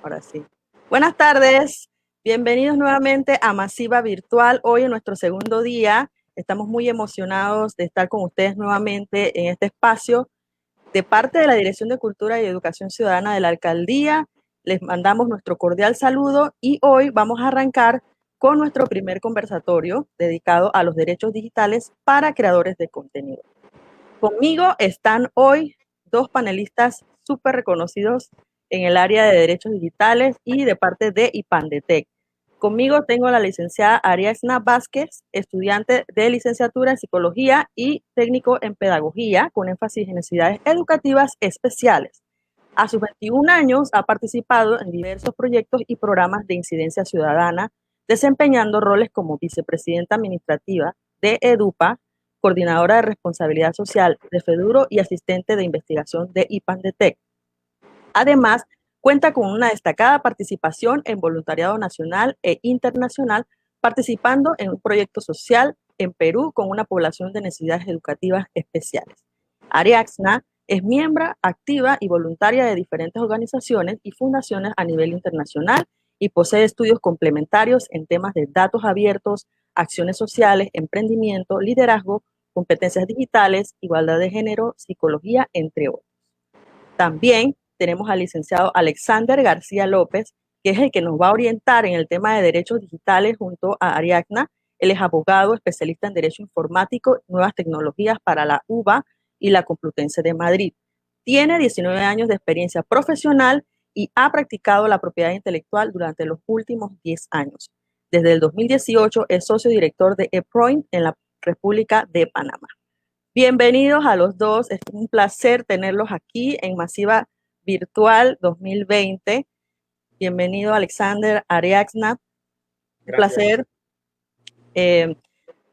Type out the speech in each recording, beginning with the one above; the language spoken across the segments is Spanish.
Ahora sí. Buenas tardes, bienvenidos nuevamente a Masiva Virtual. Hoy en nuestro segundo día estamos muy emocionados de estar con ustedes nuevamente en este espacio. De parte de la Dirección de Cultura y Educación Ciudadana de la Alcaldía, les mandamos nuestro cordial saludo y hoy vamos a arrancar con nuestro primer conversatorio dedicado a los derechos digitales para creadores de contenido. Conmigo están hoy dos panelistas súper reconocidos en el área de derechos digitales y de parte de IPANDETEC. Conmigo tengo a la licenciada Ariadna Vázquez, estudiante de licenciatura en psicología y técnico en pedagogía, con énfasis en necesidades educativas especiales. A sus 21 años ha participado en diversos proyectos y programas de incidencia ciudadana, desempeñando roles como vicepresidenta administrativa de EDUPA, coordinadora de responsabilidad social de FEDURO y asistente de investigación de IPANDETEC. Además, cuenta con una destacada participación en voluntariado nacional e internacional, participando en un proyecto social en Perú con una población de necesidades educativas especiales. Ariadna es miembro activa y voluntaria de diferentes organizaciones y fundaciones a nivel internacional y posee estudios complementarios en temas de datos abiertos, acciones sociales, emprendimiento, liderazgo, competencias digitales, igualdad de género, psicología, entre otros. También tenemos al licenciado Alexander García López, que es el que nos va a orientar en el tema de derechos digitales junto a Ariadna. Él es abogado, especialista en Derecho Informático, Nuevas Tecnologías para la UBA y la Complutense de Madrid. Tiene 19 años de experiencia profesional y ha practicado la propiedad intelectual durante los últimos 10 años. Desde el 2018 es socio director de eProint en la República de Panamá. Bienvenidos a los dos, es un placer tenerlos aquí en Masiva Virtual 2020. Bienvenido Alexander, Ariadna, un Gracias. placer. Eh,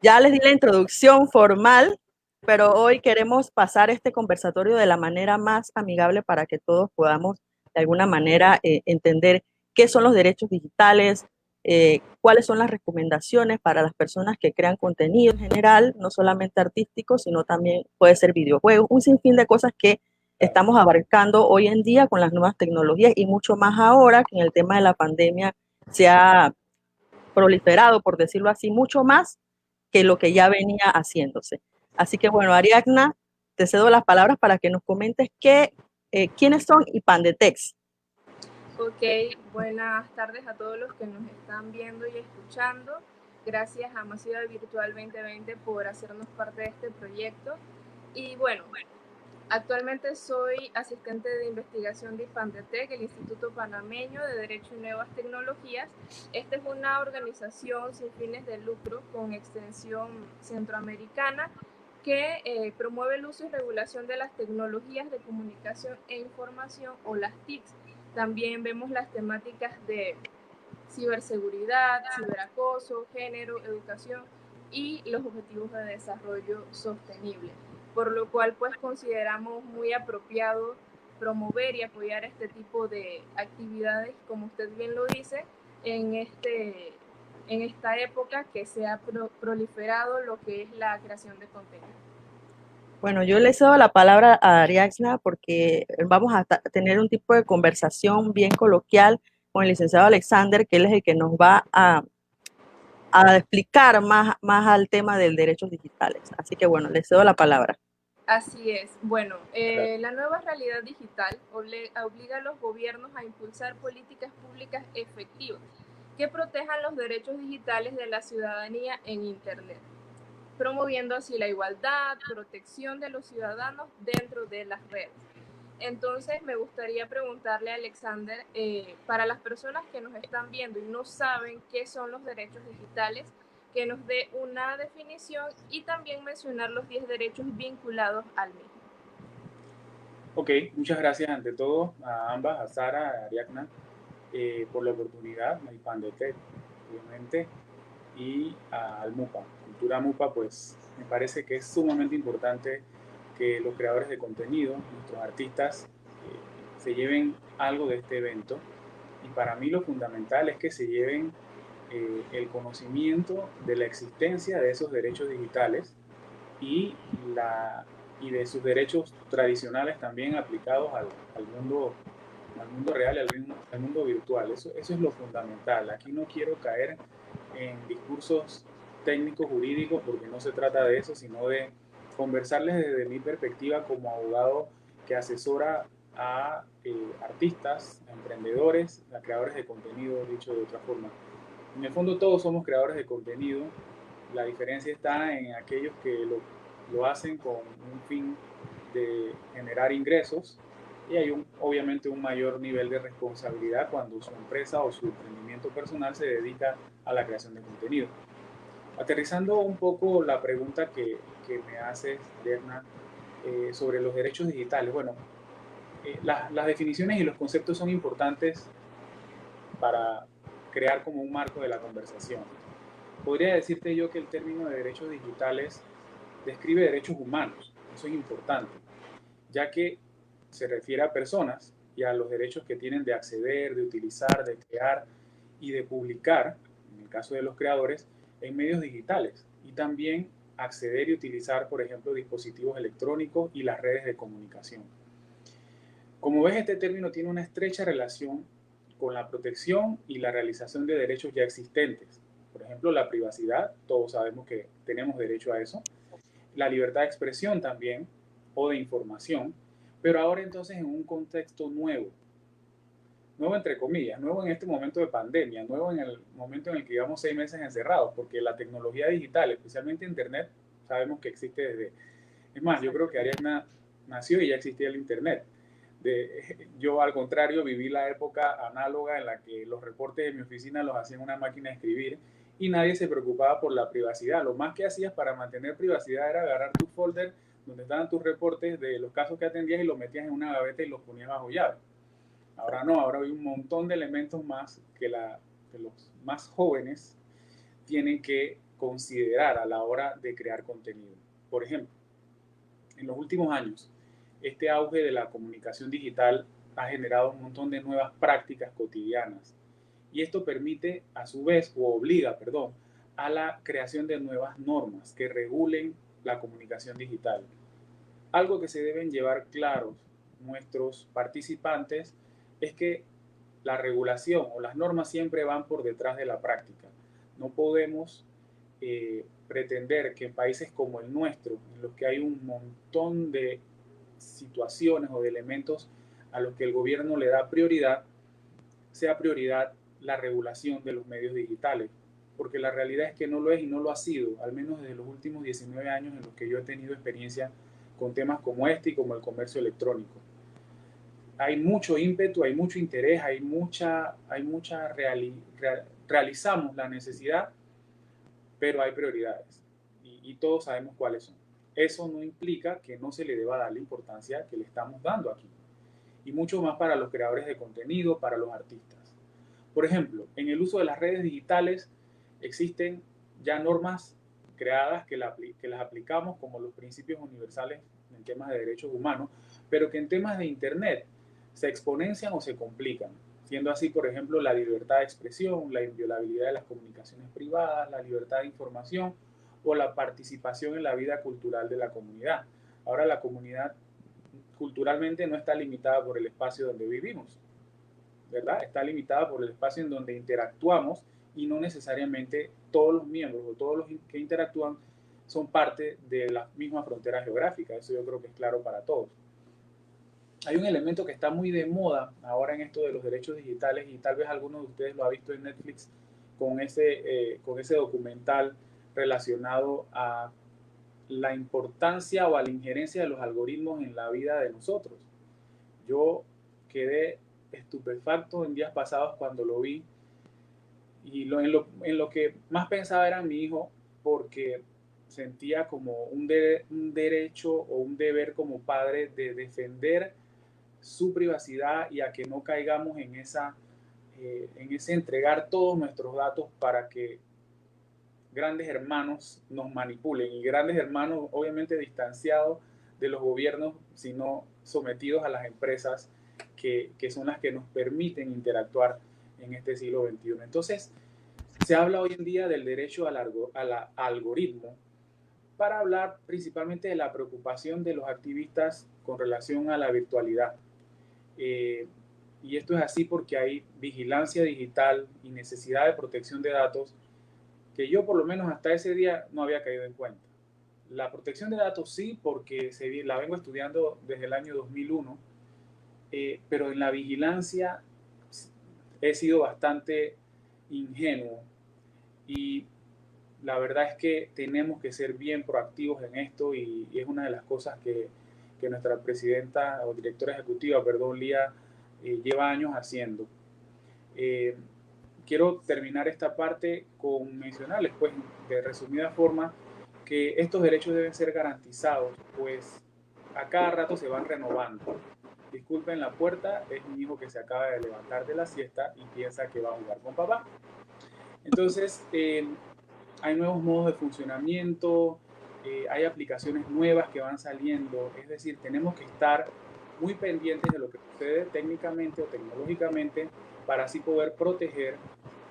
ya les di la introducción formal, pero hoy queremos pasar este conversatorio de la manera más amigable para que todos podamos de alguna manera entender qué son los derechos digitales, cuáles son las recomendaciones para las personas que crean contenido en general, no solamente artístico, sino también puede ser videojuegos, un sinfín de cosas que estamos abarcando hoy en día con las nuevas tecnologías y mucho más ahora que en el tema de la pandemia se ha proliferado, por decirlo así, mucho más que lo que ya venía haciéndose. Así que bueno, Ariadna, te cedo las palabras para que nos comentes quiénes son IPANDETEX. Ok, buenas tardes a todos los que nos están viendo y escuchando. Gracias a Masiva Virtual 2020 por hacernos parte de este proyecto. Y bueno, actualmente soy asistente de investigación de IPANDETEC, el Instituto Panameño de Derecho y Nuevas Tecnologías. Esta es una organización sin fines de lucro con extensión centroamericana que promueve el uso y regulación de las tecnologías de comunicación e información o las TICs. También vemos las temáticas de ciberseguridad, ciberacoso, género, educación y los objetivos de desarrollo sostenible, por lo cual pues consideramos muy apropiado promover y apoyar este tipo de actividades, como usted bien lo dice, en esta época que se ha proliferado lo que es la creación de contenido. Bueno, yo le cedo la palabra a Ariadna porque vamos a tener un tipo de conversación bien coloquial con el licenciado Alexander, que él es el que nos va a explicar más al tema del derechos digitales. Así que bueno, le cedo la palabra. Así es. Bueno, la nueva realidad digital obliga a los gobiernos a impulsar políticas públicas efectivas que protejan los derechos digitales de la ciudadanía en Internet, promoviendo así la igualdad, protección de los ciudadanos dentro de las redes. Entonces, me gustaría preguntarle a Alexander, para las personas que nos están viendo y no saben qué son los derechos digitales, que nos dé una definición y también mencionar los 10 derechos vinculados al mismo. Ok, muchas gracias ante todo a ambas, a Sara, a Ariadna, por la oportunidad, a IPANDETEC, obviamente, y al MUPA. Cultura MUPA, pues me parece que es sumamente importante que los creadores de contenido, nuestros artistas, se lleven algo de este evento. Y para mí lo fundamental es que se lleven el conocimiento de la existencia de esos derechos digitales y, y de sus derechos tradicionales también aplicados al mundo al mundo real y al mundo virtual. Eso es lo fundamental. Aquí no quiero caer en discursos técnicos, jurídicos, porque no se trata de eso, sino de conversarles desde mi perspectiva como abogado que asesora a artistas, a emprendedores, a creadores de contenido, dicho de otra forma. En el fondo todos somos creadores de contenido. La diferencia está en aquellos que lo hacen con un fin de generar ingresos, y hay obviamente un mayor nivel de responsabilidad cuando su empresa o su emprendimiento personal se dedica a la creación de contenido. Aterrizando un poco la pregunta que me haces, Lerna, sobre los derechos digitales. Bueno, las definiciones y los conceptos son importantes para crear como un marco de la conversación. Podría decirte yo que el término de derechos digitales describe derechos humanos. Eso es importante, ya que se refiere a personas y a los derechos que tienen de acceder, de utilizar, de crear y de publicar, en el caso de los creadores, en medios digitales, y también acceder y utilizar, por ejemplo, dispositivos electrónicos y las redes de comunicación. Como ves, este término tiene una estrecha relación con la protección y la realización de derechos ya existentes. Por ejemplo, la privacidad, todos sabemos que tenemos derecho a eso. La libertad de expresión también, o de información, pero ahora entonces en un contexto nuevo. Nuevo entre comillas, nuevo en este momento de pandemia, nuevo en el momento en el que llevamos 6 meses encerrados, porque la tecnología digital, especialmente Internet, sabemos que existe desde... Es más, yo creo que Ariadna nació y ya existía el Internet. Yo, al contrario, viví la época análoga en la que los reportes de mi oficina los hacía en una máquina de escribir y nadie se preocupaba por la privacidad. Lo más que hacías para mantener privacidad era agarrar tu folder donde estaban tus reportes de los casos que atendías y los metías en una gaveta y los ponías bajo llave. Ahora no, ahora hay un montón de elementos más que los más jóvenes tienen que considerar a la hora de crear contenido. Por ejemplo, en los últimos años, este auge de la comunicación digital ha generado un montón de nuevas prácticas cotidianas, y esto permite a su vez, o obliga, perdón, a la creación de nuevas normas que regulen la comunicación digital. Algo que se deben llevar claros nuestros participantes es que la regulación o las normas siempre van por detrás de la práctica. No podemos pretender que en países como el nuestro, en los que hay un montón de situaciones o de elementos a los que el gobierno le da prioridad, sea prioridad la regulación de los medios digitales, porque la realidad es que no lo es y no lo ha sido, al menos desde los últimos 19 años en los que yo he tenido experiencia con temas como este y como el comercio electrónico. Hay mucho ímpetu, hay mucho interés, realizamos la necesidad, pero hay prioridades y todos sabemos cuáles son. Eso no implica que no se le deba dar la importancia que le estamos dando aquí, y mucho más para los creadores de contenido, para los artistas. Por ejemplo, en el uso de las redes digitales existen ya normas creadas que las aplicamos como los principios universales en temas de derechos humanos, pero que en temas de Internet se exponencian o se complican, siendo así, por ejemplo, la libertad de expresión, la inviolabilidad de las comunicaciones privadas, la libertad de información o la participación en la vida cultural de la comunidad. Ahora, la comunidad culturalmente no está limitada por el espacio donde vivimos, ¿verdad? Está limitada por el espacio en donde interactuamos, y no necesariamente todos los miembros o todos los que interactúan son parte de la misma frontera geográfica. Eso yo creo que es claro para todos. Hay un elemento que está muy de moda ahora en esto de los derechos digitales, y tal vez alguno de ustedes lo ha visto en Netflix con ese documental relacionado a la importancia o a la injerencia de los algoritmos en la vida de nosotros. Yo quedé estupefacto en días pasados cuando lo vi, y en lo que más pensaba era en mi hijo, porque sentía como un derecho o un deber como padre de defender su privacidad y a que no caigamos en ese entregar todos nuestros datos para que grandes hermanos nos manipulen, y grandes hermanos obviamente distanciados de los gobiernos, sino sometidos a las empresas que son las que nos permiten interactuar en este siglo XXI. Entonces, se habla hoy en día del derecho al algoritmo para hablar principalmente de la preocupación de los activistas con relación a la virtualidad. y esto es así porque hay vigilancia digital y necesidad de protección de datos que yo por lo menos hasta ese día no había caído en cuenta. La protección de datos sí, porque la vengo estudiando desde el año 2001, pero en la vigilancia he sido bastante ingenuo y la verdad es que tenemos que ser bien proactivos en esto y es una de las cosas que nuestra presidenta o directora ejecutiva, perdón, Lía, lleva años haciendo. Quiero terminar esta parte con mencionarles, pues, de resumida forma, que estos derechos deben ser garantizados, pues a cada rato se van renovando. Disculpen la puerta, es mi hijo que se acaba de levantar de la siesta y piensa que va a jugar con papá. Entonces, hay nuevos modos de funcionamiento, hay aplicaciones nuevas que van saliendo, es decir, tenemos que estar muy pendientes de lo que sucede técnicamente o tecnológicamente para así poder proteger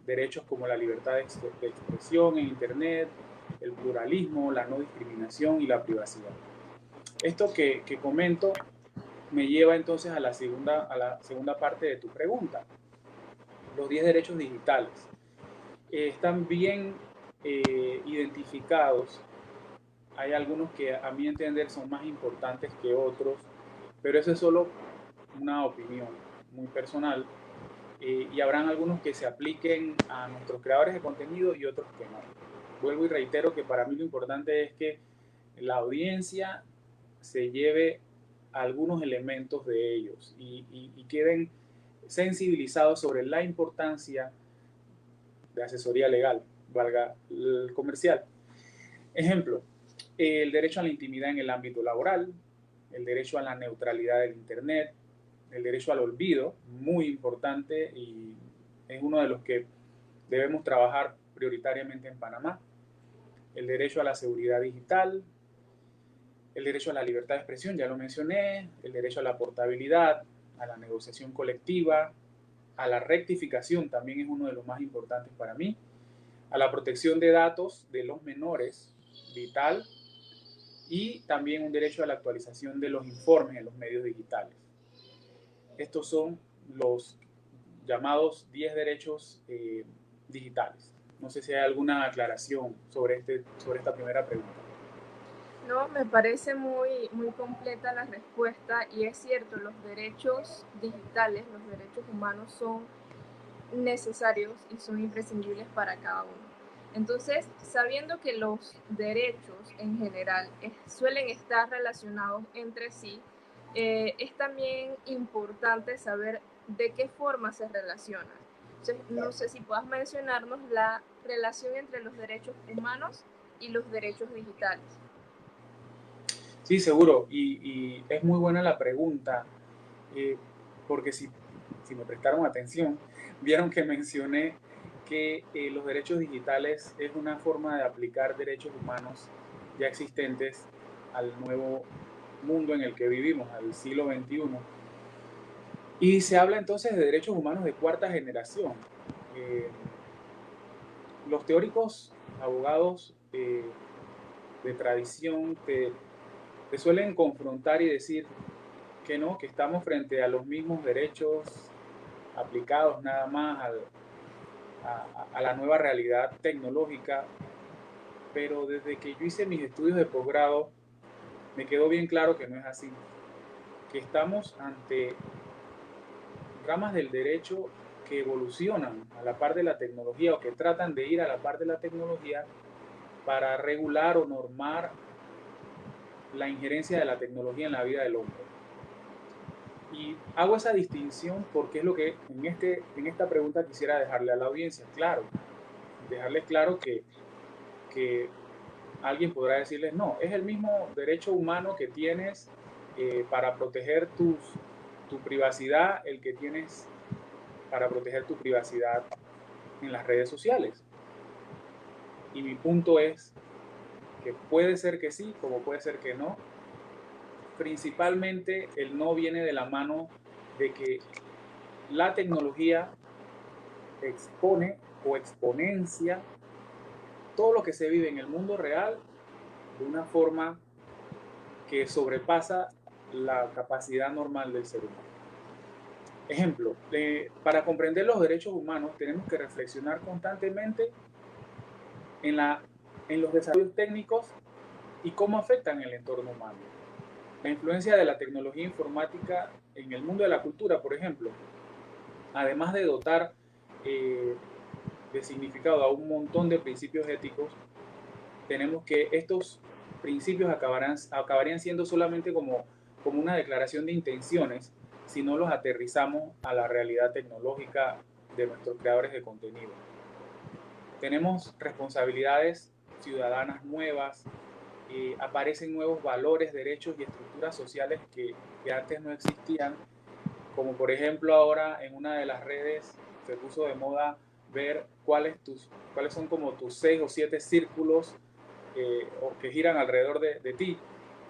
derechos como la libertad de expresión en Internet, el pluralismo, la no discriminación y la privacidad. Esto que comento me lleva entonces a la segunda parte de tu pregunta. Los 10 derechos digitales están bien identificados. Hay algunos que a mi entender son más importantes que otros, pero eso es solo una opinión muy personal. Y habrán algunos que se apliquen a nuestros creadores de contenido y otros que no. Vuelvo y reitero que para mí lo importante es que la audiencia se lleve algunos elementos de ellos y queden sensibilizados sobre la importancia de asesoría legal, valga el comercial. Ejemplo, el derecho a la intimidad en el ámbito laboral, el derecho a la neutralidad del Internet, el derecho al olvido, muy importante y es uno de los que debemos trabajar prioritariamente en Panamá, el derecho a la seguridad digital, el derecho a la libertad de expresión, ya lo mencioné, el derecho a la portabilidad, a la negociación colectiva, a la rectificación, también es uno de los más importantes para mí, a la protección de datos de los menores, vital, y también un derecho a la actualización de los informes en los medios digitales. Estos son los llamados 10 derechos digitales. No sé si hay alguna aclaración sobre esta primera pregunta. No, me parece muy, muy completa la respuesta y es cierto, los derechos digitales, los derechos humanos son necesarios y son imprescindibles para cada uno. Entonces, sabiendo que los derechos en general suelen estar relacionados entre sí, es también importante saber de qué forma se relacionan. Entonces, no sé si puedas mencionarnos la relación entre los derechos humanos y los derechos digitales. Sí, seguro. Y es muy buena la pregunta, porque si me prestaron atención, vieron que mencioné que los derechos digitales es una forma de aplicar derechos humanos ya existentes al nuevo mundo en el que vivimos, al siglo XXI. Y se habla entonces de derechos humanos de cuarta generación. Los teóricos, abogados de tradición, te suelen confrontar y decir que no, que estamos frente a los mismos derechos aplicados nada más a la nueva realidad tecnológica, pero desde que yo hice mis estudios de posgrado me quedó bien claro que no es así, que estamos ante ramas del derecho que evolucionan a la par de la tecnología o que tratan de ir a la par de la tecnología para regular o normar la injerencia de la tecnología en la vida del hombre. Y hago esa distinción porque es lo que en esta pregunta quisiera dejarle a la audiencia claro. Dejarles claro que alguien podrá decirles, no, es el mismo derecho humano que tienes para proteger tu privacidad, el que tienes para proteger tu privacidad en las redes sociales. Y mi punto es que puede ser que sí, como puede ser que no. Principalmente el no viene de la mano de que la tecnología expone o exponencia todo lo que se vive en el mundo real de una forma que sobrepasa la capacidad normal del ser humano. Ejemplo, para comprender los derechos humanos tenemos que reflexionar constantemente en, en los desarrollos técnicos y cómo afectan el entorno humano. La influencia de la tecnología informática en el mundo de la cultura, por ejemplo, además de dotar de significado a un montón de principios éticos, tenemos que estos principios acabarían siendo solamente como una declaración de intenciones si no los aterrizamos a la realidad tecnológica de nuestros creadores de contenido. Tenemos responsabilidades ciudadanas nuevas, aparecen nuevos valores, derechos y estructuras sociales que antes no existían, como por ejemplo ahora en una de las redes se puso de moda ver cuáles son como tus 6 o 7 círculos o que giran alrededor de ti,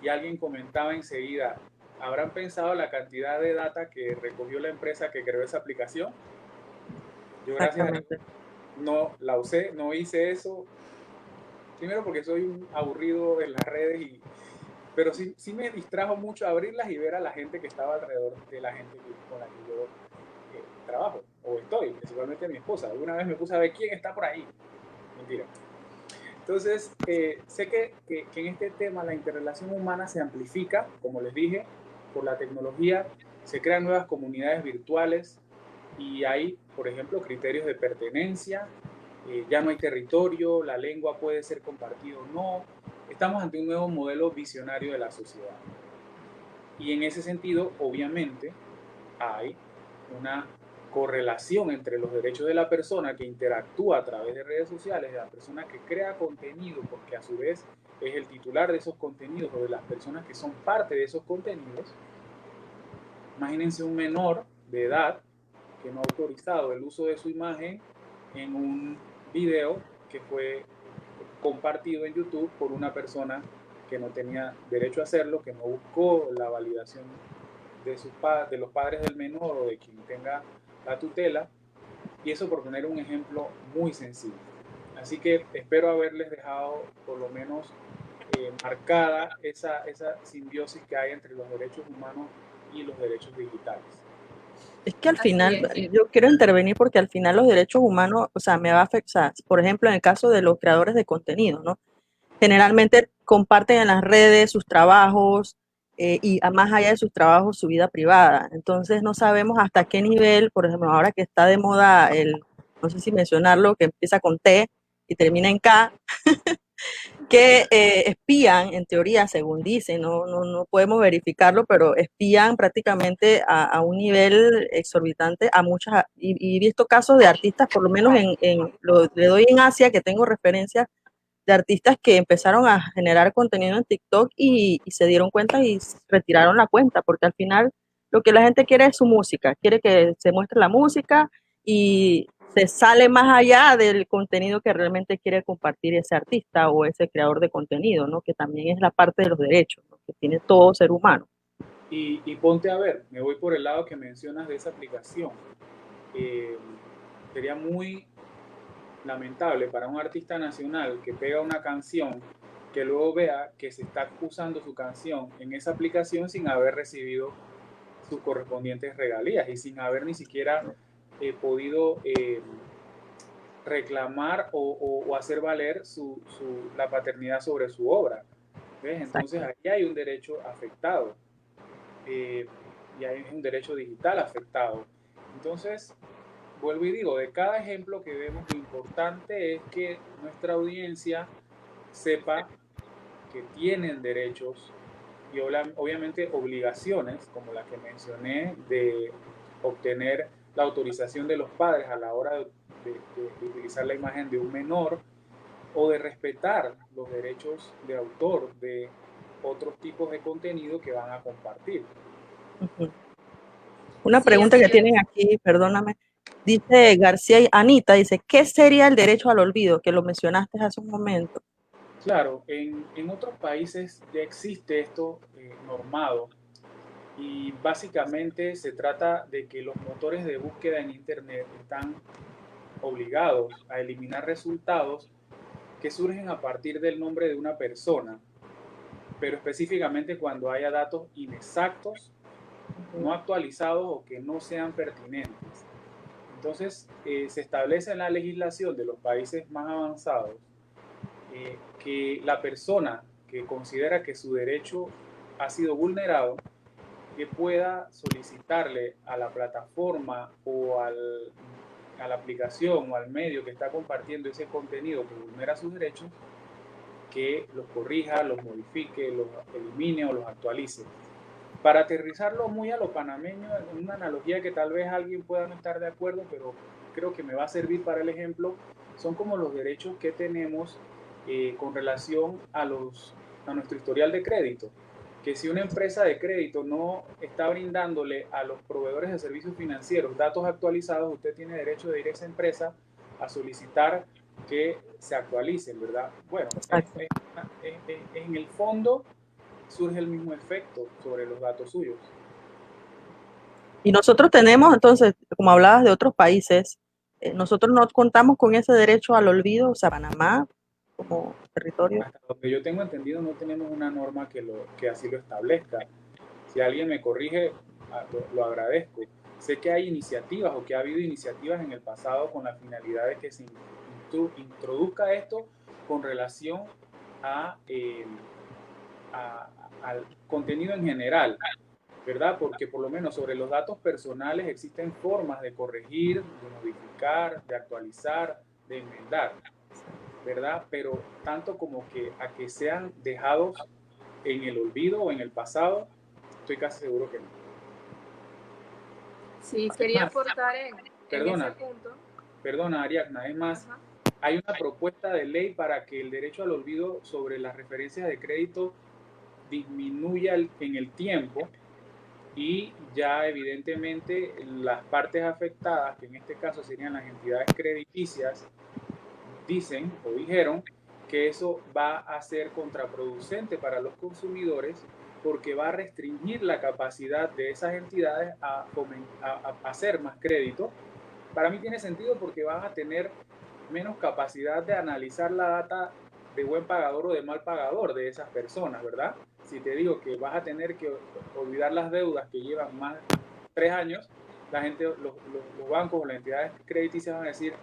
y alguien comentaba enseguida, ¿habrán pensado la cantidad de data que recogió la empresa que creó esa aplicación? Yo gracias a Dios no la usé, no hice eso, primero porque soy un aburrido en las redes, pero sí me distrajo mucho abrirlas y ver a la gente que estaba alrededor de la gente con la que yo trabajo o estoy, principalmente mi esposa. Alguna vez me puse a ver quién está por ahí. Mentira. Entonces, sé que en este tema la interrelación humana se amplifica, como les dije, por la tecnología, se crean nuevas comunidades virtuales y hay, por ejemplo, criterios de pertenencia, ya no hay territorio, la lengua puede ser compartida o no. Estamos ante un nuevo modelo visionario de la sociedad. Y en ese sentido, obviamente, hay una correlación entre los derechos de la persona que interactúa a través de redes sociales, de la persona que crea contenido, porque a su vez es el titular de esos contenidos, o de las personas que son parte de esos contenidos. Imagínense un menor de edad que no ha autorizado el uso de su imagen en un video que fue compartido en YouTube por una persona que no tenía derecho a hacerlo, que no buscó la validación de los padres del menor o de quien tenga la tutela, y eso por poner un ejemplo muy sencillo. Así que espero haberles dejado por lo menos marcada esa simbiosis que hay entre los derechos humanos y los derechos digitales. Es que al final, yo quiero intervenir porque al final los derechos humanos, o sea, me va a afectar, por ejemplo, en el caso de los creadores de contenido, ¿no? Generalmente comparten en las redes sus trabajos y más allá de sus trabajos, su vida privada. Entonces no sabemos hasta qué nivel, por ejemplo, ahora que está de moda no sé si mencionarlo, que empieza con T y termina en K, que espían, en teoría, según dicen, no podemos verificarlo, pero espían prácticamente a un nivel exorbitante a muchas, y he visto casos de artistas, por lo menos le doy en Asia, que tengo referencias de artistas que empezaron a generar contenido en TikTok y se dieron cuenta y retiraron la cuenta, porque al final lo que la gente quiere es su música, quiere que se muestre la música y se sale más allá del contenido que realmente quiere compartir ese artista o ese creador de contenido, ¿no? Que también es la parte de los derechos, ¿no? Que tiene todo ser humano. Y ponte a ver, me voy por el lado que mencionas de esa aplicación. Sería muy lamentable para un artista nacional que pega una canción, que luego vea que se está usando su canción en esa aplicación sin haber recibido sus correspondientes regalías y sin haber ni siquiera podido reclamar o hacer valer la paternidad sobre su obra. ¿Ves? Entonces ahí hay un derecho afectado y hay un derecho digital afectado. Entonces, vuelvo y digo, de cada ejemplo que vemos, lo importante es que nuestra audiencia sepa que tienen derechos y obviamente obligaciones, como la que mencioné, de obtener la autorización de los padres a la hora de utilizar la imagen de un menor, o de respetar los derechos de autor de otros tipos de contenido que van a compartir. Una pregunta que tienen aquí, perdóname, dice García y Anita, dice, ¿qué sería el derecho al olvido? Que lo mencionaste hace un momento. Claro, en otros países ya existe esto normado, y básicamente se trata de que los motores de búsqueda en Internet están obligados a eliminar resultados que surgen a partir del nombre de una persona, pero específicamente cuando haya datos inexactos no actualizados o que no sean pertinentes. Entonces, se establece en la legislación de los países más avanzados que la persona que considera que su derecho ha sido vulnerado, que pueda solicitarle a la plataforma o a la aplicación o al medio que está compartiendo ese contenido que vulnera sus derechos, que los corrija, los modifique, los elimine o los actualice. Para aterrizarlo muy a lo panameño, en una analogía que tal vez alguien pueda no estar de acuerdo, pero creo que me va a servir para el ejemplo, son como los derechos que tenemos con relación a nuestro historial de crédito. Que si una empresa de crédito no está brindándole a los proveedores de servicios financieros datos actualizados, usted tiene derecho de ir a esa empresa a solicitar que se actualicen, ¿verdad? Bueno, en el fondo surge el mismo efecto sobre los datos suyos. Y nosotros tenemos, entonces, como hablabas de otros países, nosotros no contamos con ese derecho al olvido, o sea, Panamá como territorio. Hasta donde yo tengo entendido, no tenemos una norma que así lo establezca. Si alguien me corrige, lo agradezco. Sé que hay iniciativas o que ha habido iniciativas en el pasado con la finalidad de que se introduzca esto con relación a, al contenido en general, ¿verdad? Porque por lo menos sobre los datos personales existen formas de corregir, de modificar, de actualizar, de enmendar, ¿verdad? Pero tanto como que a que sean dejados en el olvido o en el pasado, estoy casi seguro que no. Sí, quería aportar en ese punto. Perdona, Ariadna, es más, ajá, hay una propuesta de ley para que el derecho al olvido sobre las referencias de crédito disminuya en el tiempo y ya evidentemente las partes afectadas, que en este caso serían las entidades crediticias, dicen o dijeron que eso va a ser contraproducente para los consumidores porque va a restringir la capacidad de esas entidades a hacer más crédito. Para mí tiene sentido porque van a tener menos capacidad de analizar la data de buen pagador o de mal pagador de esas personas, ¿verdad? Si te digo que vas a tener que olvidar las deudas que llevan más de 3 años, la gente, los bancos o las entidades crediticias van a decir,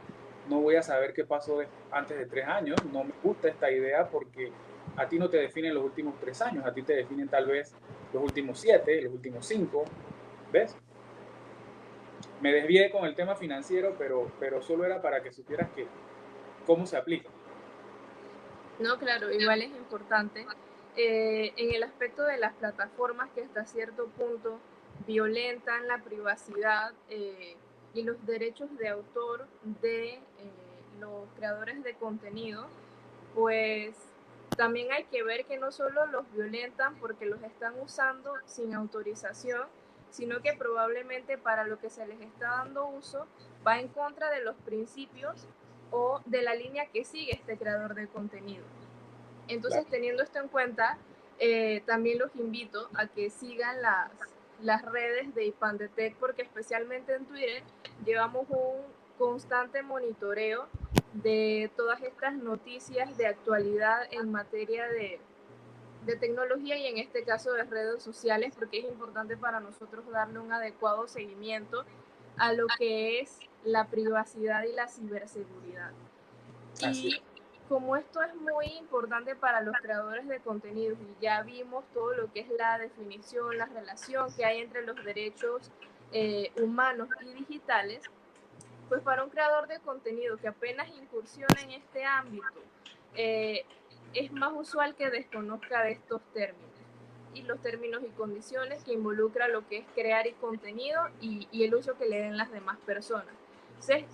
no voy a saber qué pasó antes de 3 años, no me gusta esta idea porque a ti no te definen los últimos 3 años, a ti te definen tal vez los últimos 7, los últimos 5, ¿ves? Me desvié con el tema financiero, pero solo era para que supieras que cómo se aplica. No, claro, igual es importante. En el aspecto de las plataformas que hasta cierto punto violentan la privacidad y los derechos de autor de los creadores de contenido, pues también hay que ver que no solo los violentan porque los están usando sin autorización, sino que probablemente para lo que se les está dando uso va en contra de los principios o de la línea que sigue este creador de contenido. Entonces, teniendo esto en cuenta, también los invito a que sigan las redes de IPANDETEC porque especialmente en Twitter llevamos un constante monitoreo de todas estas noticias de actualidad en materia de tecnología y en este caso de redes sociales, porque es importante para nosotros darle un adecuado seguimiento a lo que es la privacidad y la ciberseguridad. Y como esto es muy importante para los creadores de contenidos y ya vimos todo lo que es la definición, la relación que hay entre los derechos humanos y digitales, pues para un creador de contenido que apenas incursiona en este ámbito, es más usual que desconozca de estos términos y los términos y condiciones que involucra lo que es crear y contenido y el uso que le den las demás personas. Entonces,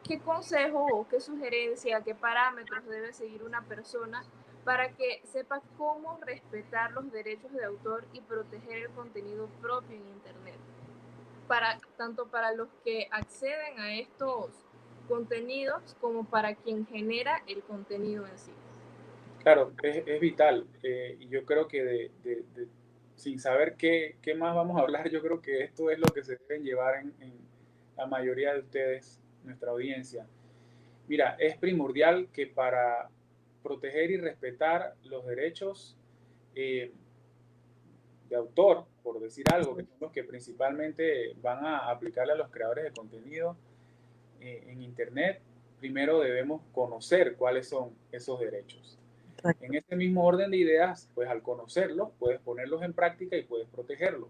¿qué consejo o qué sugerencia, qué parámetros debe seguir una persona para que sepa cómo respetar los derechos de autor y proteger el contenido propio en Internet? Tanto para los que acceden a estos contenidos como para quien genera el contenido en sí. Claro, es vital. Y yo creo que sin saber qué más vamos a hablar, yo creo que esto es lo que se deben llevar en la mayoría de ustedes, nuestra audiencia. Mira, es primordial que para proteger y respetar los derechos, de autor, por decir algo, que son los que principalmente van a aplicarle a los creadores de contenido en Internet, primero debemos conocer cuáles son esos derechos. Exacto. En ese mismo orden de ideas, pues al conocerlos, puedes ponerlos en práctica y puedes protegerlos.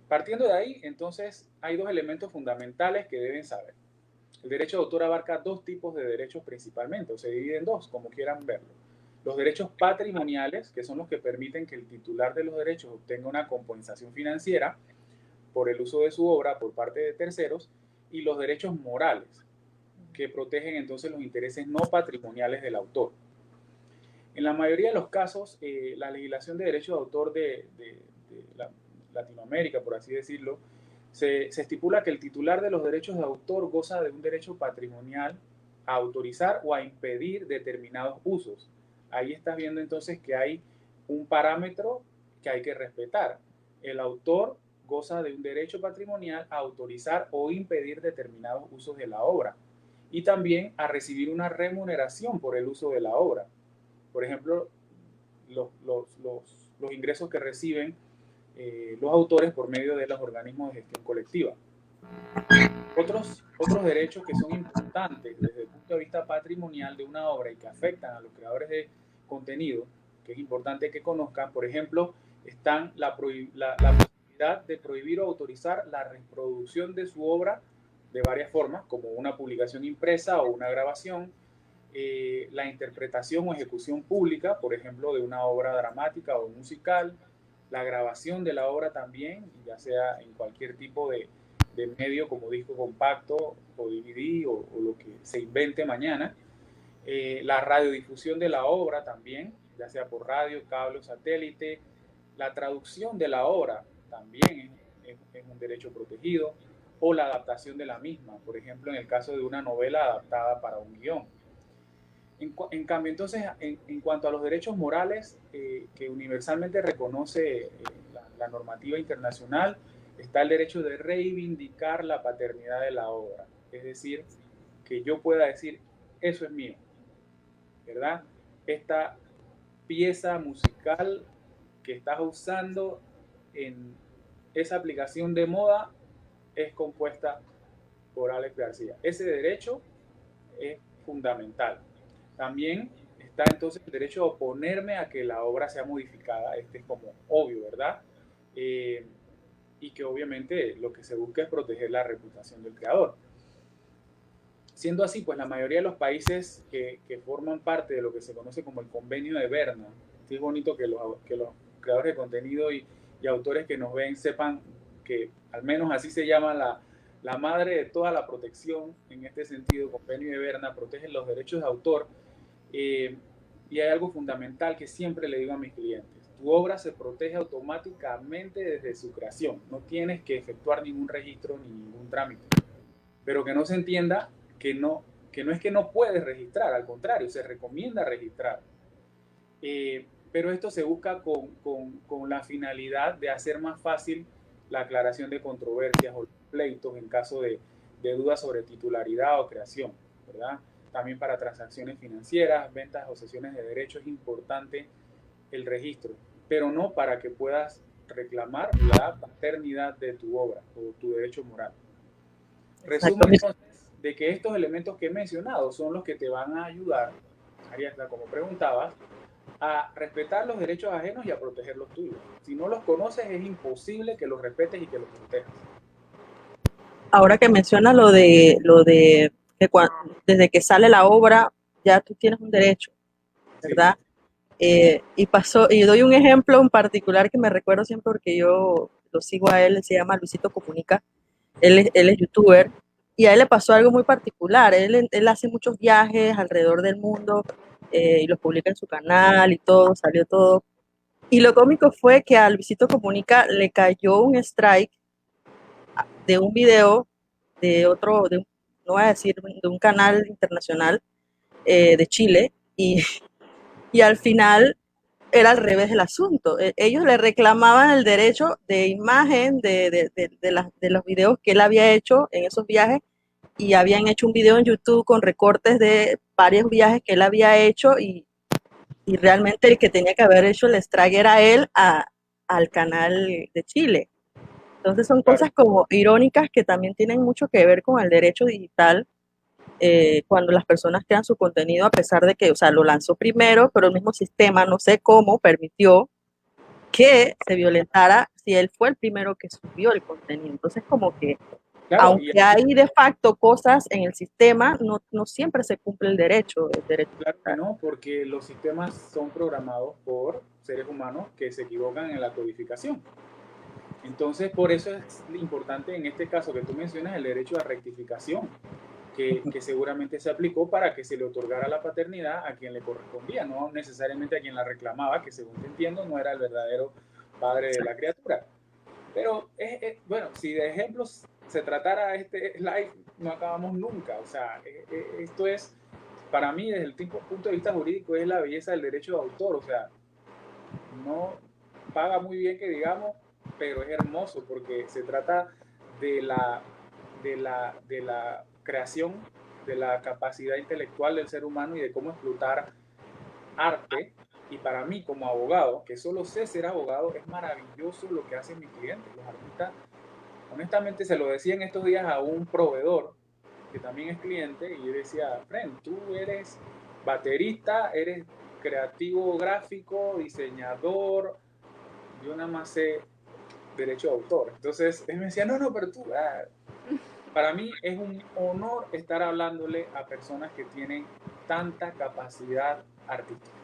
Partiendo de ahí, entonces, hay dos elementos fundamentales que deben saber. El derecho de autor abarca dos tipos de derechos principalmente, o se divide en dos, como quieran verlo. Los derechos patrimoniales, que son los que permiten que el titular de los derechos obtenga una compensación financiera por el uso de su obra por parte de terceros, y los derechos morales, que protegen entonces los intereses no patrimoniales del autor. En la mayoría de los casos, la legislación de derechos de autor de Latinoamérica, por así decirlo, se estipula que el titular de los derechos de autor goza de un derecho patrimonial a autorizar o a impedir determinados usos. Ahí estás viendo entonces que hay un parámetro que hay que respetar. El autor goza de un derecho patrimonial a autorizar o impedir determinados usos de la obra y también a recibir una remuneración por el uso de la obra. Por ejemplo, los ingresos que reciben los autores por medio de los organismos de gestión colectiva. Otros derechos que son importantes desde el punto de vista patrimonial de una obra y que afectan a los creadores de contenido, que es importante que conozcan, por ejemplo, están la posibilidad de prohibir o autorizar la reproducción de su obra de varias formas, como una publicación impresa o una grabación, la interpretación o ejecución pública, por ejemplo, de una obra dramática o musical, la grabación de la obra también, ya sea en cualquier tipo de medio como disco compacto o DVD o lo que se invente mañana, la radiodifusión de la obra también, ya sea por radio, cable o satélite, la traducción de la obra también es un derecho protegido, o la adaptación de la misma, por ejemplo, en el caso de una novela adaptada para un guión. En cambio, entonces, en cuanto a los derechos morales que universalmente reconoce la normativa internacional, está el derecho de reivindicar la paternidad de la obra. Es decir, que yo pueda decir, eso es mío, ¿verdad? Esta pieza musical que estás usando en esa aplicación de moda es compuesta por Alex García. Ese derecho es fundamental. También está entonces el derecho a oponerme a que la obra sea modificada. Este es como obvio, ¿verdad? Y que obviamente lo que se busca es proteger la reputación del creador. Siendo así, pues la mayoría de los países que forman parte de lo que se conoce como el Convenio de Berna, es bonito que los creadores de contenido y autores que nos ven sepan que al menos así se llama la madre de toda la protección en este sentido, Convenio de Berna, protege los derechos de autor. Y hay algo fundamental que siempre le digo a mis clientes: tu obra se protege automáticamente desde su creación, no tienes que efectuar ningún registro ni ningún trámite, pero que no se entienda que no es que no puedes registrar, al contrario, se recomienda registrar, pero esto se busca con la finalidad de hacer más fácil la aclaración de controversias o pleitos en caso de dudas sobre titularidad o creación, ¿verdad? También para transacciones financieras, ventas o cesiones de derechos es importante el registro, pero no para que puedas reclamar la paternidad de tu obra o tu derecho moral. Resumo entonces de que estos elementos que he mencionado son los que te van a ayudar, Ariadna, como preguntabas, a respetar los derechos ajenos y a proteger los tuyos. Si no los conoces, es imposible que los respetes y que los protejas. Ahora que mencionas lo de que desde que sale la obra ya tú tienes un derecho, ¿verdad? Sí. Y doy un ejemplo en particular que me recuerdo siempre porque yo lo sigo a él se llama Luisito Comunica, él es youtuber, y a él le pasó algo muy particular. Él hace muchos viajes alrededor del mundo y los publica en su canal y todo, salió todo. Y lo cómico fue que a Luisito Comunica le cayó un strike de un video no voy a decir, de un canal internacional de Chile, y al final era al revés del asunto. Ellos le reclamaban el derecho de imagen de los videos que él había hecho en esos viajes, y habían hecho un video en YouTube con recortes de varios viajes que él había hecho, y y realmente el que tenía que haber hecho el strike era él al canal de Chile. Entonces son Claro, cosas como irónicas que también tienen mucho que ver con el derecho digital, cuando las personas crean su contenido, a pesar de que, o sea, lo lanzó primero, pero el mismo sistema, no sé cómo, permitió que se violentara si él fue el primero que subió el contenido. Entonces, como que, claro, y aunque hay de facto cosas en el sistema, no siempre se cumple el derecho claro que digital. no, porque los sistemas son programados por seres humanos que se equivocan en la codificación. Entonces, por eso es importante en este caso que tú mencionas el derecho a rectificación, que seguramente se aplicó para que se le otorgara la paternidad a quien le correspondía, no necesariamente a quien la reclamaba, que según te entiendo no era el verdadero padre de la criatura. Pero, bueno, si de ejemplos se tratara este live, no acabamos nunca. O sea, esto es, para mí, desde el punto de vista jurídico, es la belleza del derecho de autor. O sea, no paga muy bien que digamos, pero es hermoso porque se trata de la creación, de la capacidad intelectual del ser humano y de cómo explotar arte. Y para mí como abogado, que solo sé ser abogado, es maravilloso lo que hacen mis clientes, los artistas. Honestamente se lo decía en estos días a un proveedor que también es cliente y yo decía, Fren, tú eres baterista, eres creativo gráfico, diseñador, yo nada más sé derecho de autor. Entonces él me decía, no, pero tú, para mí es un honor estar hablándole a personas que tienen tanta capacidad artística.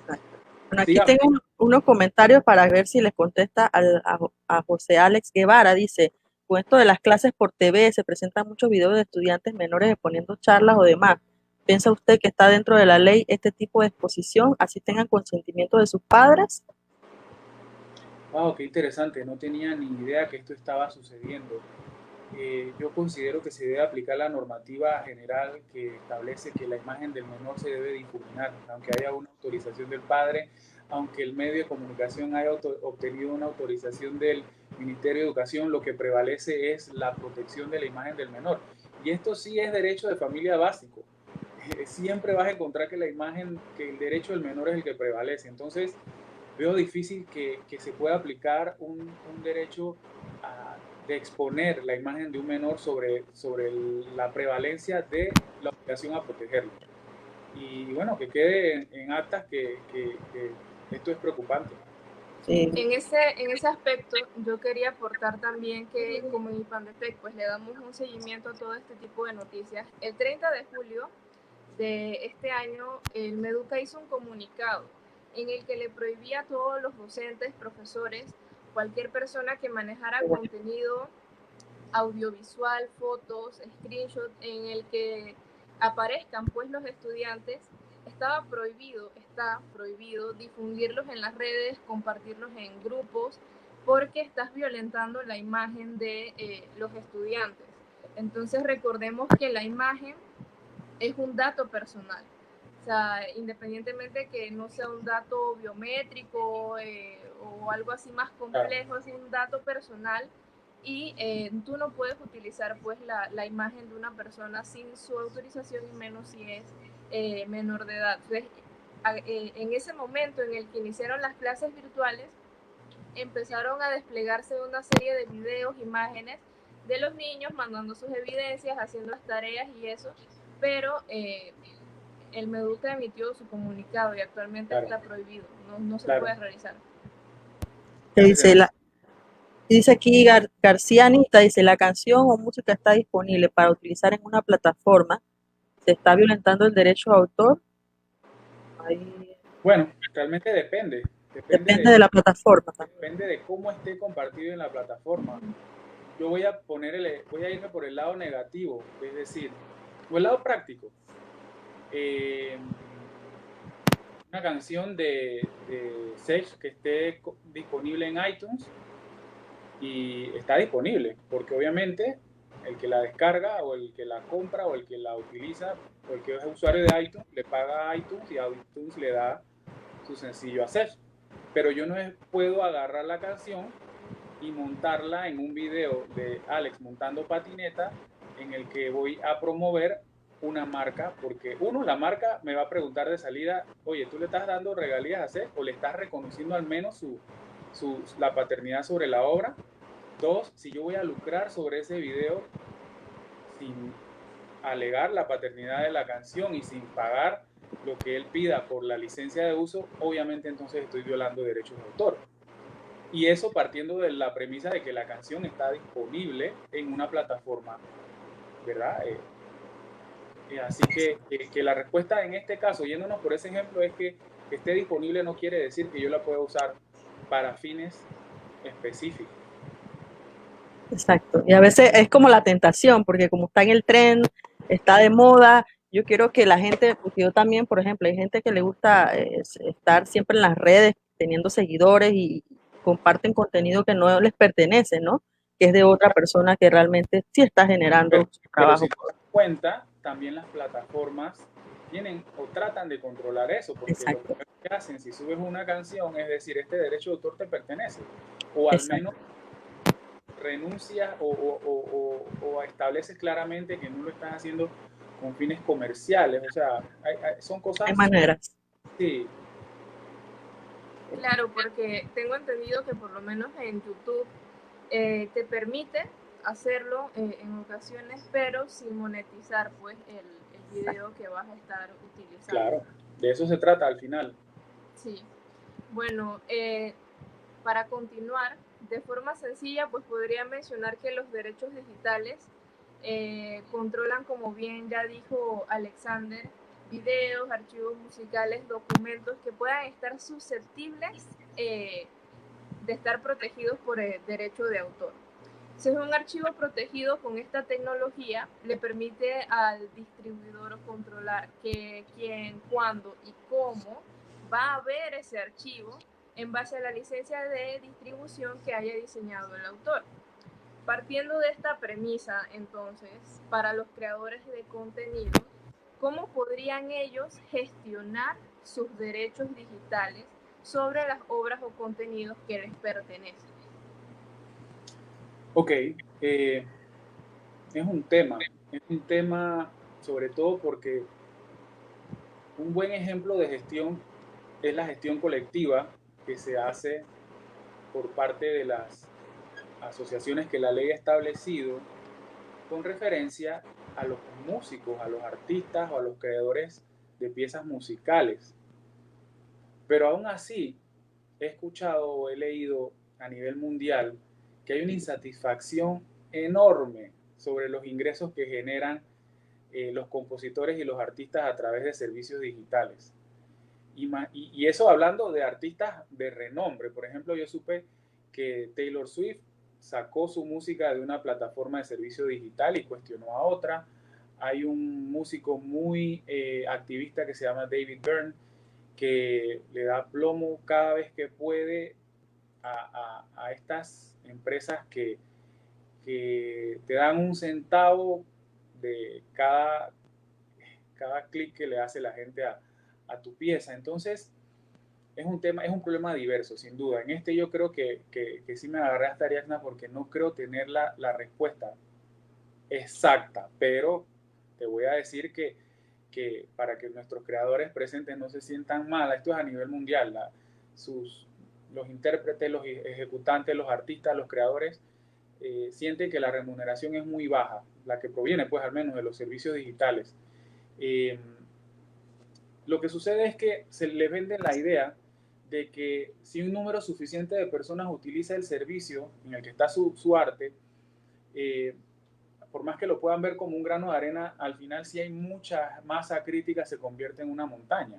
Bueno, aquí Dígame. tengo unos comentarios para ver si les contesta a José Alex Guevara. Dice, con esto de las clases por TV se presentan muchos videos de estudiantes menores exponiendo charlas o demás. ¿Piensa usted que está dentro de la ley este tipo de exposición, así tengan consentimiento de sus padres? Wow, qué interesante, no tenía ni idea que esto estaba sucediendo. Yo considero que se debe aplicar la normativa general que establece que la imagen del menor se debe difuminar, aunque haya una autorización del padre, aunque el medio de comunicación haya obtenido una autorización del Ministerio de Educación, lo que prevalece es la protección de la imagen del menor. Y esto sí es derecho de familia básico. Siempre vas a encontrar que la imagen, que el derecho del menor es el que prevalece. Entonces, veo difícil que se pueda aplicar un derecho de exponer la imagen de un menor sobre la prevalencia de la obligación a protegerlo. Y bueno, que quede en actas que esto es preocupante. Sí. En ese aspecto, yo quería aportar también que como en IPANDETEC, pues le damos un seguimiento a todo este tipo de noticias. El 30 de julio de este año, el Meduca hizo un comunicado en el que le prohibía a todos los docentes, profesores, cualquier persona que manejara contenido audiovisual, fotos, screenshots en el que aparezcan pues los estudiantes, está prohibido difundirlos en las redes, compartirlos en grupos, porque estás violentando la imagen de los estudiantes. Entonces recordemos que la imagen es un dato personal. O sea, independientemente que no sea un dato biométrico o algo así más complejo, es un dato personal y tú no puedes utilizar pues la imagen de una persona sin su autorización y menos si es menor de edad. Entonces, en ese momento en el que iniciaron las clases virtuales, empezaron a desplegarse una serie de videos, imágenes de los niños mandando sus evidencias, haciendo las tareas y eso, pero el Meduca emitió su comunicado y actualmente está prohibido, no se puede realizar. Dice aquí García Anita, dice, la canción o música está disponible para utilizar en una plataforma, ¿se está violentando el derecho de autor? Ahí Bueno, realmente depende. depende de la plataforma también. Depende de cómo esté compartido en la plataforma. Yo voy a irme por el lado negativo, es decir, por el lado práctico. Una canción de Sech que esté disponible en iTunes y está disponible, porque obviamente el que la descarga o el que la compra o el que la utiliza o el que es usuario de iTunes le paga a iTunes y a iTunes le da su sencillo a Sech. Pero yo no puedo agarrar la canción y montarla en un video de Alex montando patineta en el que voy a promover una marca, porque uno, la marca me va a preguntar de salida, oye, ¿tú le estás dando regalías a Seth o le estás reconociendo al menos la paternidad sobre la obra? Dos, si yo voy a lucrar sobre ese video sin alegar la paternidad de la canción y sin pagar lo que él pida por la licencia de uso, obviamente entonces estoy violando derechos de autor. Y eso partiendo de la premisa de que la canción está disponible en una plataforma, ¿verdad? Así que la respuesta en este caso, yéndonos por ese ejemplo, es que esté disponible no quiere decir que yo la pueda usar para fines específicos. Exacto. Y a veces es como la tentación, porque como está en el tren, está de moda, yo quiero que la gente, porque yo también, por ejemplo, hay gente que le gusta estar siempre en las redes, teniendo seguidores y comparten contenido que no les pertenece, ¿no? Que es de otra persona que realmente sí está generando su Pero trabajo. si te das cuenta, también las plataformas tienen o tratan de controlar eso, porque lo Exacto. primero que hacen si subes una canción es decir, este derecho de autor te pertenece, o al Exacto. menos renuncias o estableces claramente que no lo estás haciendo con fines comerciales, o sea, son Hay cosas, maneras. sí. Claro, porque tengo entendido que por lo menos en YouTube te permite hacerlo en ocasiones, pero sin monetizar pues el video que vas a estar utilizando. Claro, de eso se trata al final. Sí. Bueno, para continuar, de forma sencilla, pues podría mencionar que los derechos digitales controlan, como bien ya dijo Alexander, videos, archivos musicales, documentos que puedan estar susceptibles de estar protegidos por el derecho de autor. Si es un archivo protegido con esta tecnología, le permite al distribuidor controlar quién, cuándo y cómo va a ver ese archivo en base a la licencia de distribución que haya diseñado el autor. Partiendo de esta premisa, entonces, para los creadores de contenido, ¿cómo podrían ellos gestionar sus derechos digitales sobre las obras o contenidos que les pertenecen? Ok, es un tema sobre todo porque un buen ejemplo de gestión es la gestión colectiva que se hace por parte de las asociaciones que la ley ha establecido con referencia a los músicos, a los artistas o a los creadores de piezas musicales. Pero aún así, he escuchado o he leído a nivel mundial que hay una insatisfacción enorme sobre los ingresos que generan los compositores y los artistas a través de servicios digitales. Y eso hablando de artistas de renombre. Por ejemplo, yo supe que Taylor Swift sacó su música de una plataforma de servicio digital y cuestionó a otra. Hay un músico muy activista que se llama David Byrne, que le da plomo cada vez que puede a estas empresas que te dan un centavo de cada clic que le hace la gente a tu pieza. Entonces, es un problema diverso, sin duda. En este yo creo que sí me agarré hasta Ariadna porque no creo tener la respuesta exacta, pero te voy a decir que para que nuestros creadores presentes no se sientan mal, esto es a nivel mundial, los intérpretes, los ejecutantes, los artistas, los creadores, sienten que la remuneración es muy baja, la que proviene pues al menos de los servicios digitales. Lo que sucede es que se les vende la idea de que si un número suficiente de personas utiliza el servicio en el que está su arte, por más que lo puedan ver como un grano de arena, al final si hay mucha masa crítica se convierte en una montaña.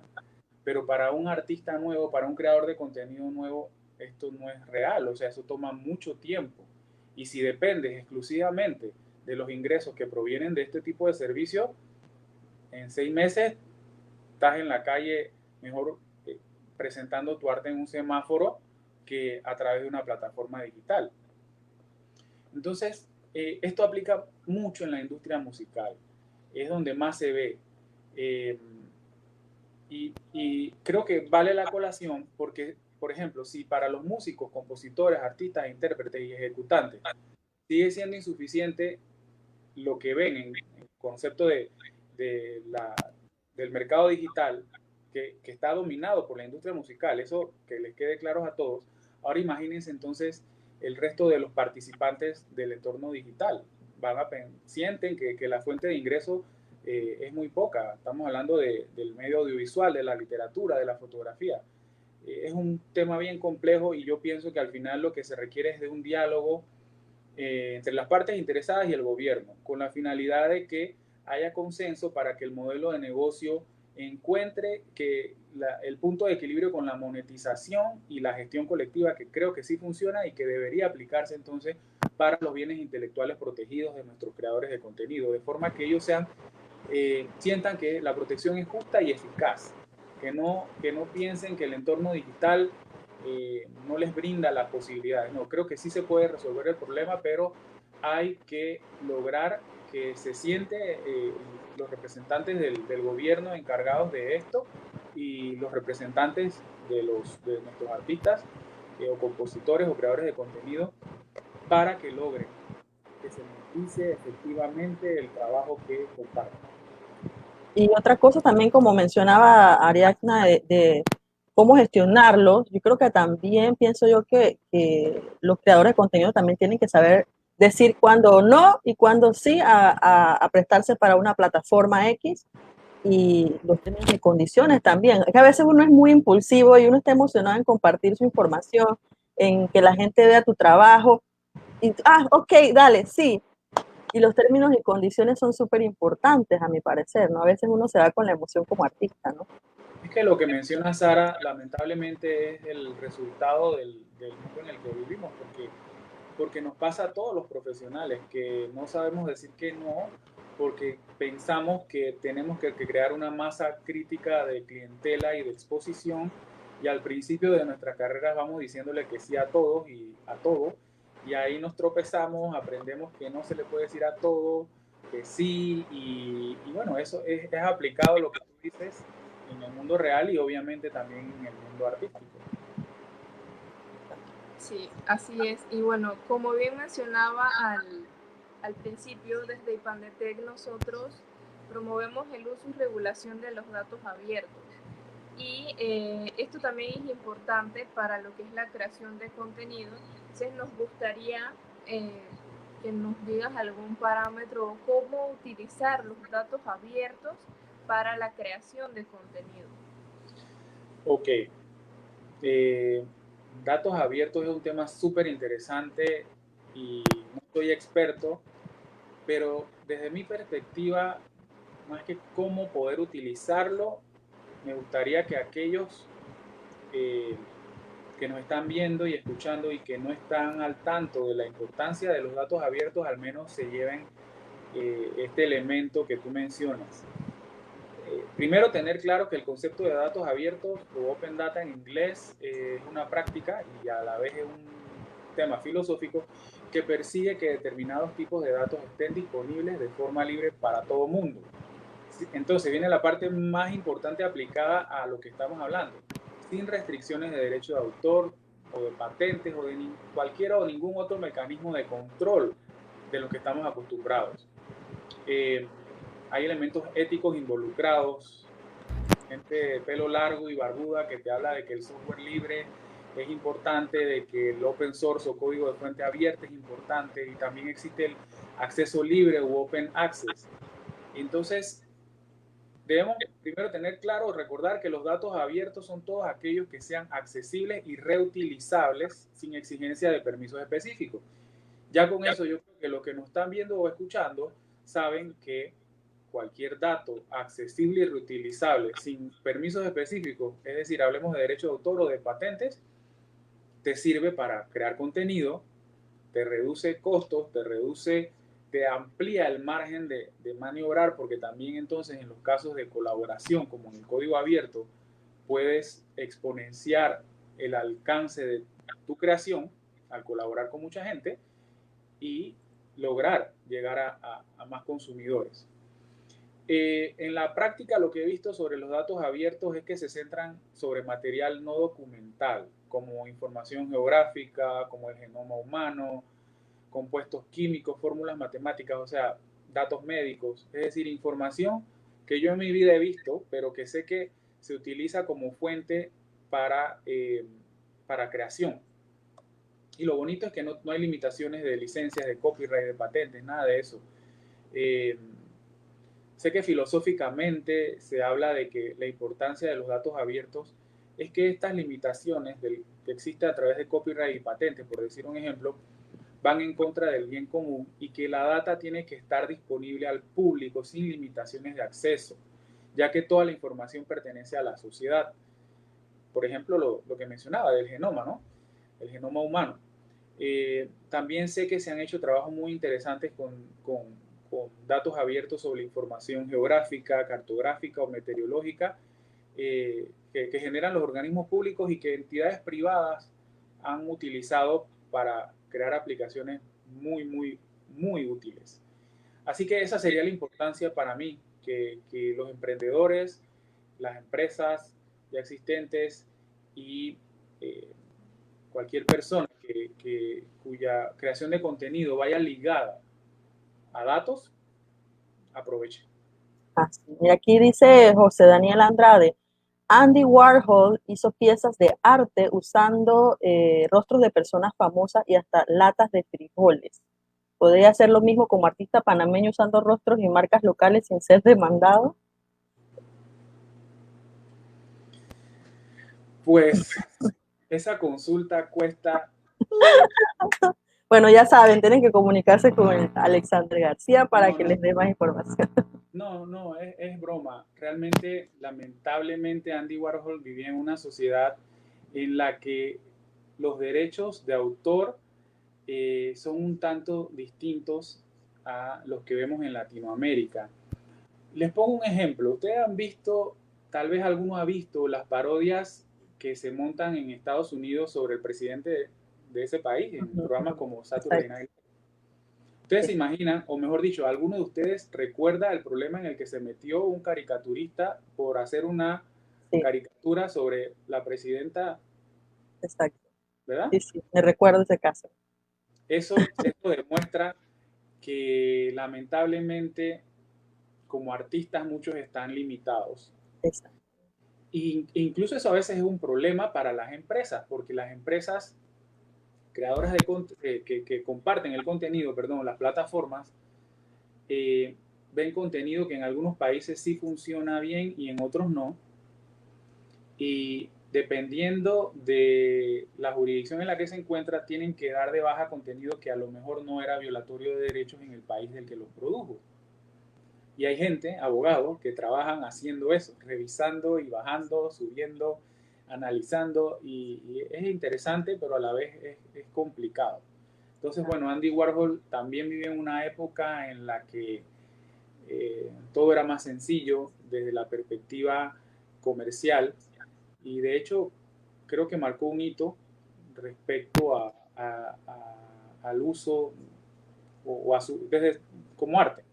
Pero para un artista nuevo, para un creador de contenido nuevo, esto no es real, o sea, eso toma mucho tiempo. Y si dependes exclusivamente de los ingresos que provienen de este tipo de servicios, en 6 meses estás en la calle mejor presentando tu arte en un semáforo que a través de una plataforma digital. Entonces, esto aplica mucho en la industria musical, es donde más se ve. Y creo que vale la colación porque, por ejemplo, si para los músicos, compositores, artistas, intérpretes y ejecutantes sigue siendo insuficiente lo que ven en concepto de del mercado digital que está dominado por la industria musical, eso que les quede claro a todos. Ahora imagínense entonces el resto de los participantes del entorno digital. Sienten que la fuente de ingreso es muy poca. Estamos hablando del medio audiovisual, de la literatura, de la fotografía. Es un tema bien complejo y yo pienso que al final lo que se requiere es de un diálogo entre las partes interesadas y el gobierno, con la finalidad de que haya consenso para que el modelo de negocio encuentre el punto de equilibrio con la monetización y la gestión colectiva, que creo que sí funciona y que debería aplicarse entonces para los bienes intelectuales protegidos de nuestros creadores de contenido, de forma que ellos sientan que la protección es justa y eficaz, que no piensen que el entorno digital no les brinda las posibilidades. No, creo que sí se puede resolver el problema, pero hay que lograr que se siente los representantes del gobierno encargados de esto y los representantes de nuestros artistas o compositores o creadores de contenido para que logren que se monetice efectivamente el trabajo que comparten. Y otra cosa también, como mencionaba Ariadna, de cómo gestionarlos, yo creo que también pienso yo que los creadores de contenido también tienen que saber decir cuándo no y cuándo sí a prestarse para una plataforma X, y los términos y condiciones también. Es que a veces uno es muy impulsivo y uno está emocionado en compartir su información, en que la gente vea tu trabajo y, ok, dale, sí. Y los términos y condiciones son súper importantes, a mi parecer, ¿no? A veces uno se va con la emoción como artista, ¿no? Es que lo que menciona Sara, lamentablemente, es el resultado del mundo en el que vivimos, porque nos pasa a todos los profesionales que no sabemos decir que no, porque pensamos que tenemos que crear una masa crítica de clientela y de exposición, y al principio de nuestras carreras vamos diciéndole que sí a todos y a todo, y ahí nos tropezamos, aprendemos que no se le puede decir a todo, que sí, y bueno, eso es aplicado lo que tú dices en el mundo real y obviamente también en el mundo artístico. Sí, así es. Y bueno, como bien mencionaba al principio, desde IPANDETEC nosotros promovemos el uso y regulación de los datos abiertos. Y esto también es importante para lo que es la creación de contenido. Entonces nos gustaría que nos digas algún parámetro o cómo utilizar los datos abiertos para la creación de contenido. Ok. Datos abiertos es un tema súper interesante y no soy experto, pero desde mi perspectiva, más que cómo poder utilizarlo, me gustaría que aquellos que nos están viendo y escuchando y que no están al tanto de la importancia de los datos abiertos, al menos se lleven este elemento que tú mencionas. Primero, tener claro que el concepto de datos abiertos o open data en inglés es una práctica y a la vez es un tema filosófico que persigue que determinados tipos de datos estén disponibles de forma libre para todo mundo. Entonces viene la parte más importante aplicada a lo que estamos hablando, sin restricciones de derecho de autor o de patentes o de cualquiera o ningún otro mecanismo de control de lo que estamos acostumbrados. Hay elementos éticos involucrados, gente de pelo largo y barbuda que te habla de que el software libre es importante, de que el open source o código de fuente abierta es importante, y también existe el acceso libre o open access. Entonces, debemos primero tener claro, recordar que los datos abiertos son todos aquellos que sean accesibles y reutilizables sin exigencia de permisos específicos. Ya con eso yo creo que los que nos están viendo o escuchando saben que cualquier dato accesible y reutilizable sin permisos específicos, es decir, hablemos de derecho de autor o de patentes, te sirve para crear contenido, te reduce costos, te amplía el margen de maniobrar, porque también entonces en los casos de colaboración, como en el código abierto, puedes exponenciar el alcance de tu creación al colaborar con mucha gente y lograr llegar a más consumidores. En la práctica lo que he visto sobre los datos abiertos es que se centran sobre material no documental, como información geográfica, como el genoma humano, compuestos químicos, fórmulas matemáticas, o sea, datos médicos, es decir, información que yo en mi vida he visto, pero que sé que se utiliza como fuente para creación. Y lo bonito es que no hay limitaciones de licencias, de copyright, de patentes, nada de eso. Sé que filosóficamente se habla de que la importancia de los datos abiertos es que estas limitaciones que existen a través de copyright y patentes, por decir un ejemplo, van en contra del bien común y que la data tiene que estar disponible al público sin limitaciones de acceso, ya que toda la información pertenece a la sociedad. Por ejemplo, lo que mencionaba del genoma, ¿no? El genoma humano. También sé que se han hecho trabajos muy interesantes con datos abiertos sobre información geográfica, cartográfica o meteorológica que generan los organismos públicos y que entidades privadas han utilizado para crear aplicaciones muy, muy, muy útiles. Así que esa sería la importancia para mí, que los emprendedores, las empresas ya existentes y cualquier persona cuya creación de contenido vaya ligada a datos, aproveche. Y aquí dice José Daniel Andrade, Andy Warhol hizo piezas de arte usando rostros de personas famosas y hasta latas de frijoles. ¿Podría hacer lo mismo como artista panameño usando rostros y marcas locales sin ser demandado? Pues esa consulta cuesta. Bueno, ya saben, tienen que comunicarse con el Alexander García para que les dé más información. No, es broma. Realmente, lamentablemente, Andy Warhol vivía en una sociedad en la que los derechos de autor son un tanto distintos a los que vemos en Latinoamérica. Les pongo un ejemplo. Ustedes han visto, tal vez alguno ha visto, las parodias que se montan en Estados Unidos sobre el presidente de ese país, en programas como Saturday Night. Ustedes se imaginan, o mejor dicho, ¿alguno de ustedes recuerda el problema en el que se metió un caricaturista por hacer una caricatura sobre la presidenta? Exacto. ¿Verdad? Sí, me recuerdo ese caso. Esto demuestra que lamentablemente como artistas muchos están limitados. Exacto. E incluso eso a veces es un problema para las empresas, porque las empresas creadoras que comparten el contenido, las plataformas, ven contenido que en algunos países sí funciona bien y en otros no. Y dependiendo de la jurisdicción en la que se encuentra, tienen que dar de baja contenido que a lo mejor no era violatorio de derechos en el país del que los produjo. Y hay gente, abogados, que trabajan haciendo eso, revisando y bajando, subiendo, analizando, y es interesante, pero a la vez es complicado. Entonces, bueno, Andy Warhol también vivió en una época en la que todo era más sencillo desde la perspectiva comercial, y de hecho creo que marcó un hito respecto al uso como arte.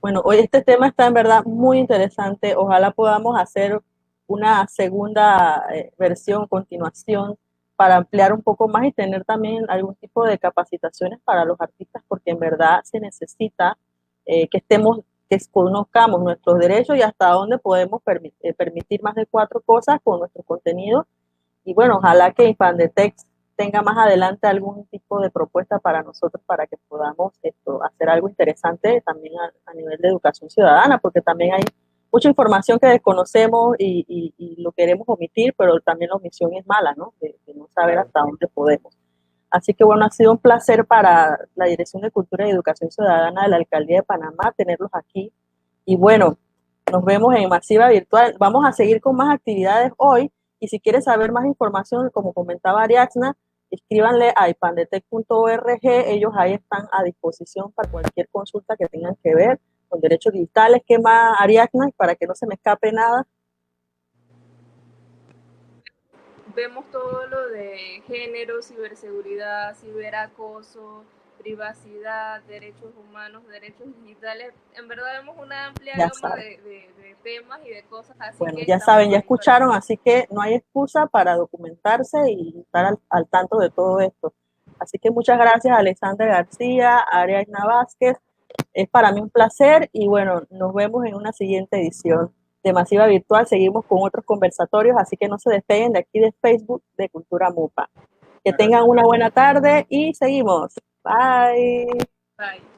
Bueno, hoy este tema está en verdad muy interesante. Ojalá podamos hacer una segunda versión, continuación, para ampliar un poco más y tener también algún tipo de capacitaciones para los artistas, porque en verdad se necesita que conozcamos nuestros derechos y hasta dónde podemos permitir más de 4 cosas con nuestro contenido. Y bueno, ojalá que Infandetec tenga más adelante algún tipo de propuesta para nosotros para que podamos hacer algo interesante también a nivel de educación ciudadana, porque también hay mucha información que desconocemos y lo queremos omitir, pero también la omisión es mala, ¿no? De no saber hasta dónde podemos. Así que bueno, ha sido un placer para la Dirección de Cultura y Educación Ciudadana de la Alcaldía de Panamá tenerlos aquí. Y bueno, nos vemos en Masiva Virtual. Vamos a seguir con más actividades hoy. Y si quieres saber más información, como comentaba Ariadna, escríbanle a ipandetec.org. Ellos ahí están a disposición para cualquier consulta que tengan que ver con derechos digitales. ¿Qué más, Ariadna? Para que no se me escape nada. Vemos todo lo de género, ciberseguridad, ciberacoso, privacidad, derechos humanos, derechos digitales. En verdad vemos una amplia gama de temas y de cosas. Así bueno, que ya saben, ya escucharon, así que no hay excusa para documentarse y estar al tanto de todo esto. Así que muchas gracias a Alexander García, a Ariadna Vázquez, Es para mí un placer y bueno, nos vemos en una siguiente edición de Masiva Virtual. Seguimos con otros conversatorios, así que no se despeguen de aquí de Facebook de Cultura Mupa. Que tengan una buena tarde y seguimos. Bye. Bye.